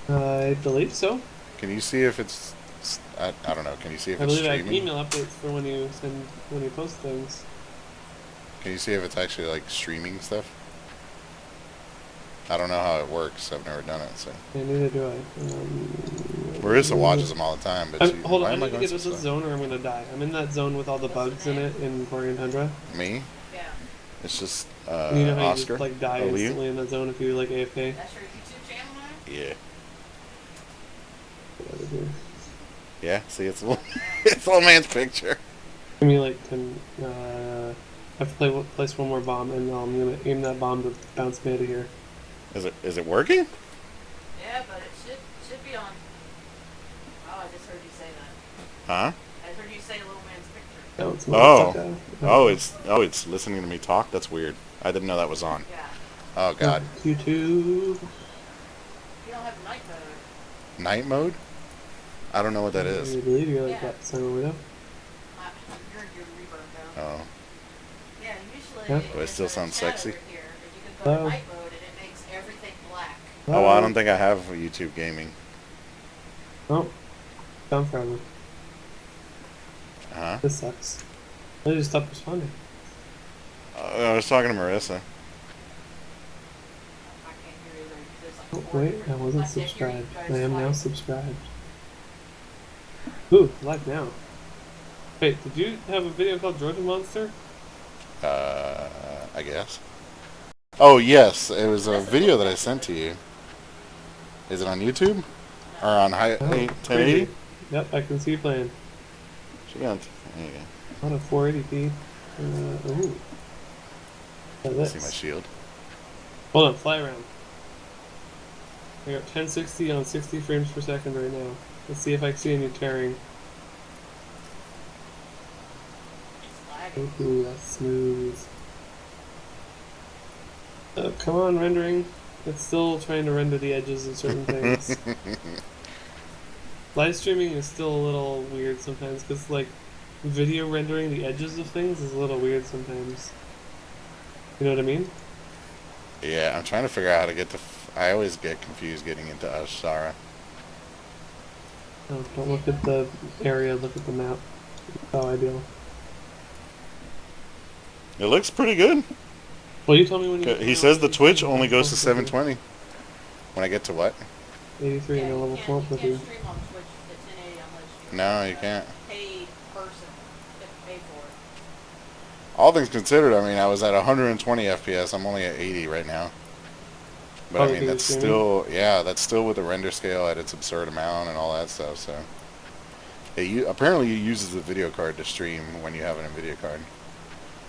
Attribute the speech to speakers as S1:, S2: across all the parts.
S1: I believe so.
S2: Can you see if it's? I don't know. Can you see if
S1: I
S2: it's
S1: believe I have
S2: streaming?
S1: email updates for when you post things.
S2: Can you see if it's actually like streaming stuff? I don't know how it works. I've never done it. So
S1: Yeah, neither do I.
S2: Marissa watches them all the time, but she.
S1: Hold on,
S2: Why
S1: I
S2: am I
S1: need to
S2: going
S1: get
S2: so
S1: out of this
S2: slow?
S1: zone or I'm gonna die. I'm in that zone with all the bugs in it in Oregon Tundra.
S2: Me? It's just
S1: And you know how you just
S2: Oscar.
S1: like die
S2: Aaliyah.
S1: instantly in that zone if you like AFK?
S2: Yeah.
S1: Whatever, dude.
S2: Yeah. See, it's it's old man's picture.
S1: Give me like 10. I have to place one more bomb and I'm gonna aim that bomb to bounce me out of here.
S2: Is it working?
S3: Yeah, but it should be on. Oh, I just heard you say that.
S2: Huh?
S3: I just heard you say little man's picture.
S1: Oh, it's
S2: Oh.
S1: motherfucker.
S2: Oh, it's listening to me talk. That's weird. I didn't know that was on.
S3: Yeah.
S2: Oh God.
S1: YouTube.
S3: You don't have night mode.
S2: Night mode? I don't know what that is.
S1: I believe you're like
S3: Yeah.
S1: that Silent Widow.
S3: You're in your reverb though.
S2: Oh.
S3: Yeah, usually
S1: Yeah.
S2: Do I
S3: there's
S2: still
S3: a
S2: sound
S3: shadow
S2: sexy?
S3: over here, but you can go to
S1: Hello.
S3: night mode and it makes everything black.
S2: Oh, well, I
S1: Hello.
S2: don't think I have YouTube gaming.
S1: Oh, gone forever.
S2: Huh?
S1: This sucks. I just stopped responding.
S2: I was talking to Marissa.
S3: I can't hear either. There's like
S1: Oh,
S3: four
S1: wait,
S3: different.
S1: I wasn't
S3: I can't hear you
S1: subscribed.
S3: guys
S1: I am now
S3: twice.
S1: subscribed. Ooh, live now. Wait, did you have a video called Georgia Monster?
S2: I guess. Oh yes, it was a video that I sent to you. Is it on YouTube or on
S1: Oh,
S2: 1080?
S1: crazy. Yep, I can see you playing.
S2: She got. There you go.
S1: On a 480p. Ooh. Look at
S2: See my
S1: this.
S2: shield.
S1: Hold on, fly around. I got 1060 on 60 frames per second right now. Let's see if I see any tearing.
S3: It's lagging.
S1: Ooh, that's smooth. Oh, come on, rendering. It's still trying to render the edges of certain things. Live streaming is still a little weird sometimes because, like, video rendering the edges of things is a little weird sometimes. You know what I mean?
S2: Yeah, I'm trying to figure out how to get to. I always get confused getting into Ashara.
S1: Oh, don't look at the area, look at the map. How ideal.
S2: It looks pretty good.
S1: Well, you tell me when you.
S2: He says the Twitch only goes to 720. When I get to what?
S1: 83 and a level 4
S3: You
S1: with
S3: can't
S1: you.
S3: stream on Twitch at 1080 unless you're
S2: No, you
S3: a
S2: can't.
S3: paid person. You have to pay for it.
S2: All things considered, I mean, I was at 120 FPS. I'm only at 80 right now. But I
S1: Oh,
S2: mean, that's still, yeah, that's still with the render scale at its absurd amount and all that stuff. So, apparently, it uses the video card to stream when you have an NVIDIA card.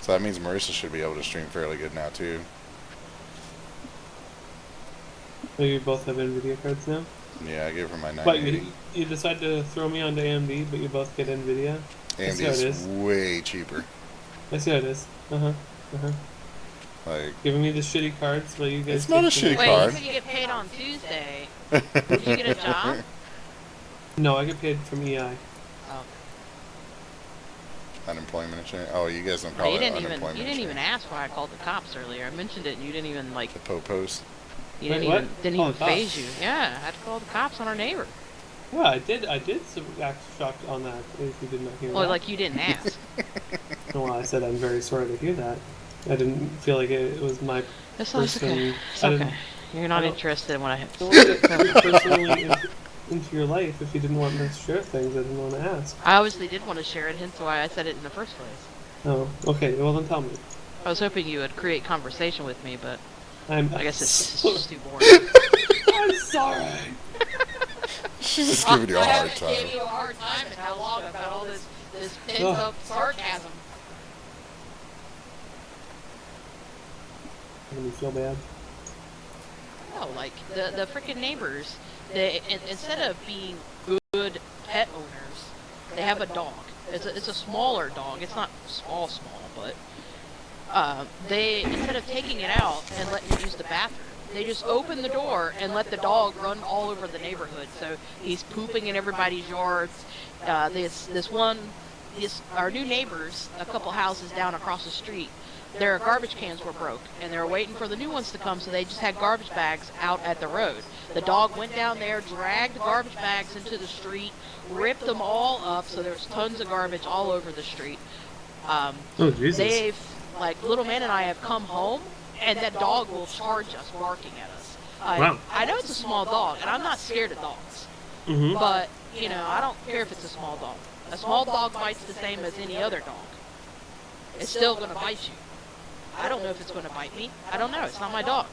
S2: So that means Marissa should be able to stream fairly good now too.
S1: So you both have NVIDIA cards now?
S2: Yeah, I gave her my
S1: But
S2: 980.
S1: you decide to throw me onto AMD, but you both get NVIDIA? I
S2: AMD
S1: see how it
S2: is
S1: is.
S2: way cheaper.
S1: I see how it is. Uh-huh. Uh-huh.
S2: Like,
S1: Giving me the shitty cards while you guys
S2: It's not
S1: get
S2: a shitty
S3: Wait,
S2: card.
S3: you said you get paid on Tuesday. Did you get a job?
S1: No, I get paid from EI.
S3: Oh.
S2: unemployment insurance. Oh, you guys don't
S3: Well,
S2: call
S3: you
S2: it
S3: didn't
S2: unemployment
S3: even
S2: insurance.
S3: ask why I called the cops earlier. I mentioned it and you didn't even like
S2: The popos.
S3: you
S1: Wait,
S3: didn't
S1: what?
S3: even didn't
S1: Call
S3: even
S1: the cops?
S3: phase you. Yeah, I had to call the cops on our neighbor.
S1: Yeah, I did act shocked on that, if you did not hear
S3: Well,
S1: that.
S3: like you didn't ask.
S1: Well, I said I'm very sorry to hear that. I didn't feel like it was my
S3: It's
S1: person.
S3: okay. It's
S1: I didn't
S3: okay. You're not
S1: I don't-
S3: interested in what I have to
S1: don't
S3: say.
S1: want to get personally into your life if you didn't want me to share things I didn't want to ask.
S3: I obviously did want to share it, hence why I said it in the first place.
S1: Oh, okay, well then tell me.
S3: I was hoping you would create conversation with me, but
S1: I
S3: I guess it's just too boring.
S1: I'm sorry.
S2: She's just giving you a hard
S3: I
S2: time.
S3: gave you a hard time and how long about all this pent up sarcasm.
S1: Making me feel bad.
S3: No, like the freaking neighbors, instead of being good pet owners, they have a dog. It's a smaller dog. It's not small, but they instead of taking it out and letting it use the bathroom, they just open the door and let the dog run all over the neighborhood. So he's pooping in everybody's yards. Our new neighbors, a couple houses down across the street, their garbage cans were broke, and they were waiting for the new ones to come, so they just had garbage bags out at the road. The dog went down there, dragged the garbage bags into the street, ripped them all up, so there's tons of garbage all over the street.
S1: Oh, Jesus.
S3: They've, like, little man and I have come home, and that dog will charge us, barking at us.
S1: Wow.
S3: I know it's a small dog, and I'm not scared of dogs,
S1: Mm-hmm.
S3: but, you know, I don't care if it's a small dog. A small dog bites the same as any other dog. It's still going to bite you. I don't know if it's going to bite me. I don't know. It's not my dog.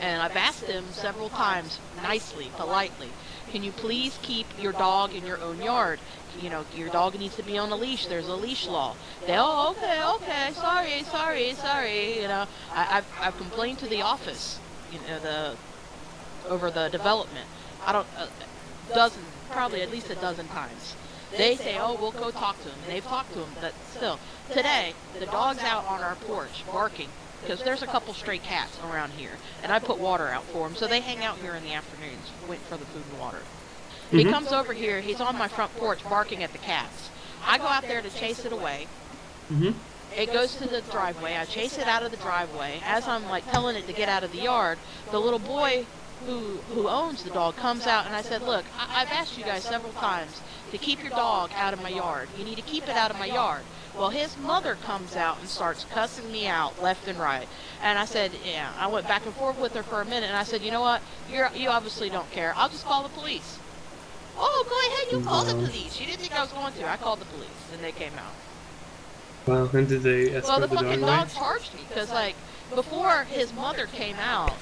S3: And I've asked them several times, nicely, politely, can you please keep your dog in your own yard? You know, your dog needs to be on a leash. There's a leash law. They, oh, okay, sorry. You know, I've complained to the office, you know, over the development. I don't, probably at least a dozen times. They say, oh, we'll go talk to him. And they've talked to him, but still. Today, the dog's out on our porch barking, because there's a couple stray cats around here. And I put water out for them, so they hang out here in the afternoons, wait for the food and water. He comes over here, he's on my front porch barking at the cats. I go out there to chase it away.
S1: Mm-hmm.
S3: It goes to the driveway. I chase it out of the driveway. As I'm, like, telling it to get out of the yard, the little boy who owns the dog comes out, and I said, look, I've asked you guys several times to keep your dog out of my yard. You need to keep it out of my yard. Well, his mother comes out and starts cussing me out left and right. And I said, yeah, I went back and forth with her for a minute, and I said, you know what? You obviously don't care. I'll just call the police. Oh, go ahead, you call the police. She didn't think I was going to. I called the police, and they came out.
S1: Wow, and did they escort
S3: Well, the
S1: the dog
S3: fucking
S1: away?
S3: dog charged me, because, like, before his mother came out,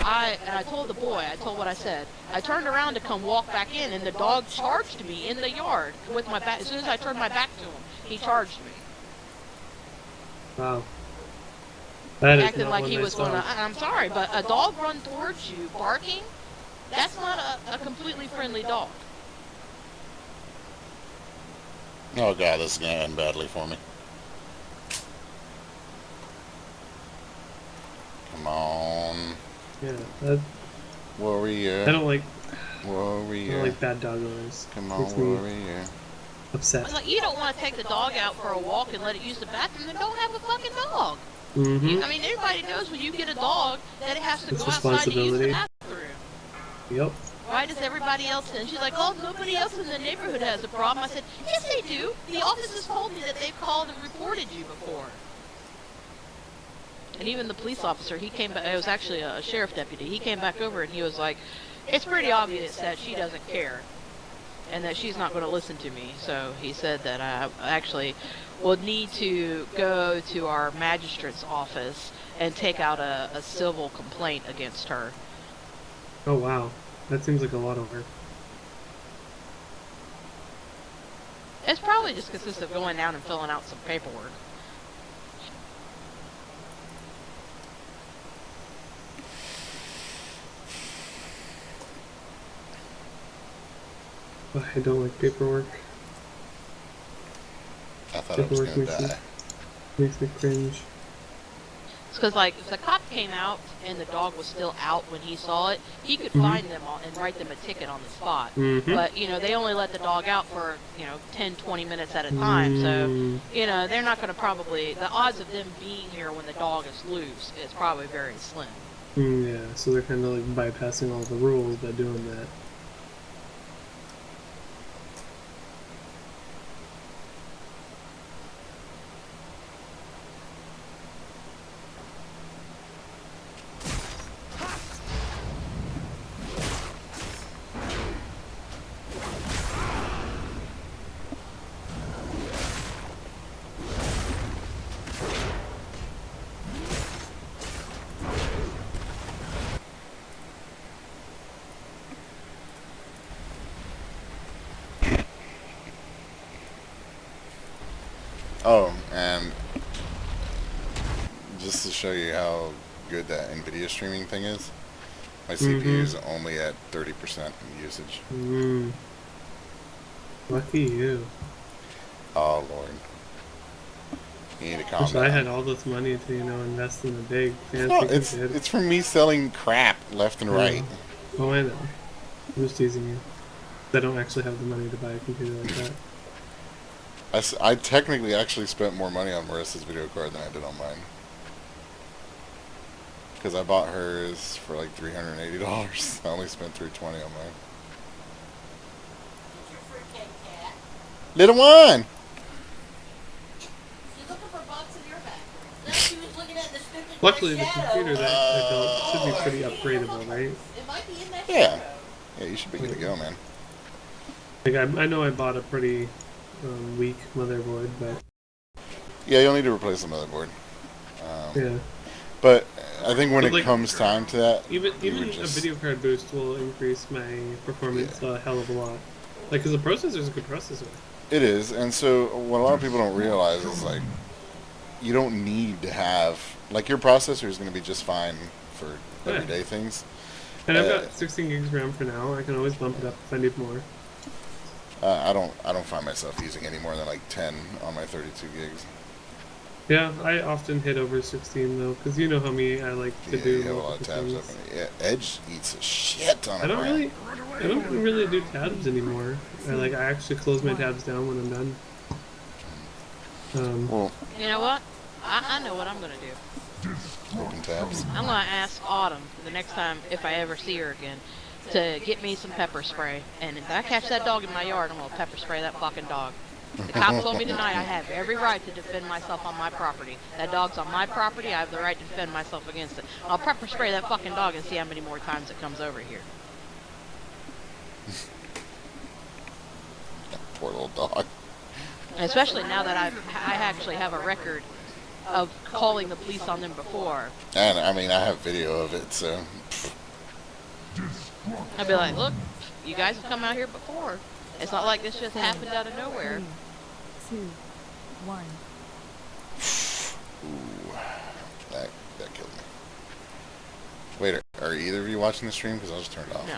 S3: I told the boy, I told what I said. I turned around to come walk back in, and the dog charged me in the yard with my back. As soon as I turned my back to him, he charged me.
S1: Wow. That is
S3: Acting
S1: not
S3: like
S1: one
S3: he
S1: nice
S3: was going to,
S1: dog.
S3: I'm sorry, but a dog run towards you barking, that's not a completely friendly dog.
S2: Oh god, this is gonna end badly for me. Come on.
S1: Yeah, that,
S2: Warrior.
S1: I don't like
S2: Warrior.
S1: bad dog owners.
S2: Come
S1: Makes
S2: on,
S1: me
S2: Warrior.
S1: upset.
S3: It's like, you don't want to take the dog out for a walk and let it use the bathroom, then don't have a fucking dog.
S1: Mm-hmm.
S3: I mean, everybody knows when you get a dog that it has to
S1: It's
S3: go outside to use the
S1: responsibility.
S3: bathroom.
S1: Yep.
S3: Why does everybody else? And she's like, oh, nobody else in the neighborhood has a problem. I said, yes, they do. The office has told me that they've called and reported you before. And even the police officer, he came back. It was actually a sheriff deputy. He came back over and he was like, it's pretty obvious that she doesn't care and that she's not going to listen to me. So he said that I actually would need to go to our magistrate's office and take out a civil complaint against her.
S1: Oh, wow. That seems like a lot of work.
S3: It's probably just consists of going down and filling out some paperwork.
S1: Ugh, I don't like paperwork.
S2: I thought I was
S1: Paperwork
S2: gonna die.
S1: makes me cringe.
S3: It's because, like, if the cop came out and the dog was still out when he saw it, he could
S1: Mhm.
S3: find them all and write them a ticket on the spot.
S1: Mm-hmm.
S3: But, you know, they only let the dog out for, 10, 20 minutes at a time. So, they're not going to probably, the odds of them being here when the dog is loose is probably very slim.
S1: Yeah, so they're kind of like bypassing all the rules by doing that.
S2: Oh, and just to show you how good that NVIDIA streaming thing is, my CPU is only at 30% usage.
S1: Lucky you.
S2: Oh lord. You need to calm
S1: Wish
S2: down.
S1: I had all this money to, invest in a big fancy
S2: No,
S1: computer.
S2: it's from me selling crap left and right.
S1: Oh, I know. I'm just teasing you. I don't actually have the money to buy a computer like that.
S2: I technically actually spent more money on Marissa's video card than I did on mine. Because I bought hers for like $380. I only spent $320 on mine.
S4: Get your fruitcake cat.
S2: Little one!
S4: She's looking for bugs in your back. No, she was looking at the stupid
S1: Luckily, the
S4: shadow.
S1: computer that I built should be pretty upgradable, right?
S4: It might be in that
S2: Yeah.
S4: shadow.
S2: Yeah, you should be good to go, man.
S1: Like I know I bought a pretty weak motherboard, but
S2: Yeah, you'll need to replace the motherboard.
S1: yeah.
S2: But I think when
S1: But,
S2: it
S1: like,
S2: comes time to that,
S1: Even
S2: you would
S1: a
S2: just-
S1: video card boost will increase my performance a hell of a lot. Like, because the processor is a good processor.
S2: It is, and so what a lot of people don't realize is, like, you don't need to have, like, your processor is going to be just fine for everyday things.
S1: And I've got 16 gigs RAM for now. I can always bump it up if I need more.
S2: I don't find myself using any more than like 10 on my 32 gigs.
S1: Yeah, I often hit over 16 though, because you know how I like to
S2: Yeah,
S1: do
S2: you have a lot of tabs
S1: things.
S2: open. Yeah, Edge eats a shit ton of
S1: I don't
S2: RAM.
S1: really do tabs anymore. I actually close my tabs down when I'm done.
S2: Well,
S3: You know what? I know what I'm gonna do.
S2: open tabs.
S3: I'm gonna ask Autumn the next time, if I ever see her again, to get me some pepper spray. And if I catch that dog in my yard, I'm gonna pepper spray that fucking dog. The cop told me tonight I have every right to defend myself on my property. That dog's on my property. I have the right to defend myself against it. I'll pepper spray that fucking dog and see how many more times it comes over here.
S2: Poor little dog.
S3: And especially now that I actually have a record of calling the police on them before.
S2: And I mean, I have video of it, so.
S3: I'd be like, look, you guys have come out here before. It's not like this just happened out of nowhere.
S5: 3, 2, 1.
S2: Ooh, that killed me. Wait, are either of you watching the stream? Because I'll just turn it off.
S3: No.